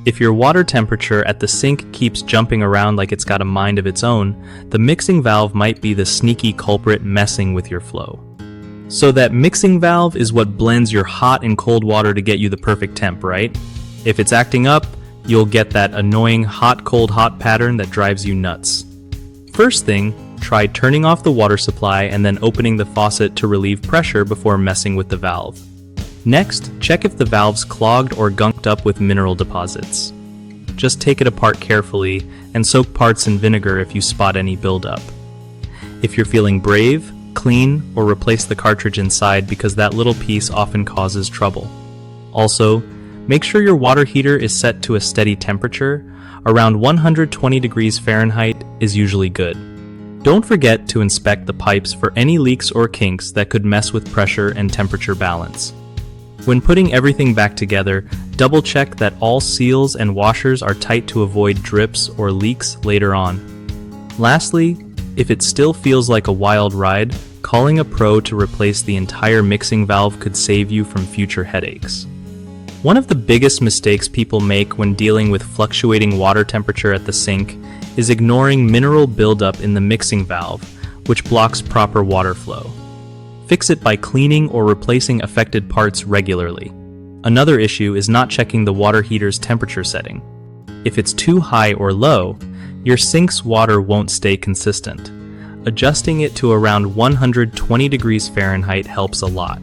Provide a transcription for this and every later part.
If your water temperature at the sink keeps jumping around like it's got a mind of its own, the mixing valve might be the sneaky culprit messing with your flow. So that mixing valve is what blends your hot and cold water to get you the perfect temp, right? If it's acting up, you'll get that annoying hot-cold-hot pattern that drives you nuts. First thing, try turning off the water supply and then opening the faucet to relieve pressure before messing with the valve. Next, check if the valve's clogged or gunked up with mineral deposits. Just take it apart carefully and soak parts in vinegar if you spot any buildup. If you're feeling brave, clean or replace the cartridge inside because that little piece often causes trouble. Also, make sure your water heater is set to a steady temperature. Around 120 degrees Fahrenheit is usually good. Don't forget to inspect the pipes for any leaks or kinks that could mess with pressure and temperature balance. When putting everything back together, double check that all seals and washers are tight to avoid drips or leaks later on. Lastly, if it still feels like a wild ride, calling a pro to replace the entire mixing valve could save you from future headaches. One of the biggest mistakes people make when dealing with fluctuating water temperature at the sink is ignoring mineral buildup in the mixing valve, which blocks proper water flow. Fix it by cleaning or replacing affected parts regularly. Another issue is not checking the water heater's temperature setting. If it's too high or low, your sink's water won't stay consistent. Adjusting it to around 120 degrees Fahrenheit helps a lot.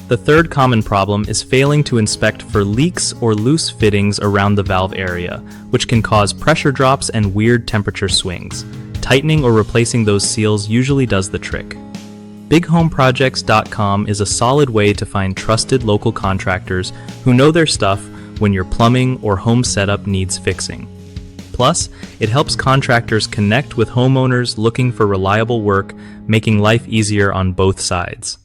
The third common problem is failing to inspect for leaks or loose fittings around the valve area, which can cause pressure drops and weird temperature swings. Tightening or replacing those seals usually does the trick. BigHomeProjects.com is a solid way to find trusted local contractors who know their stuff when your plumbing or home setup needs fixing. Plus, it helps contractors connect with homeowners looking for reliable work, making life easier on both sides.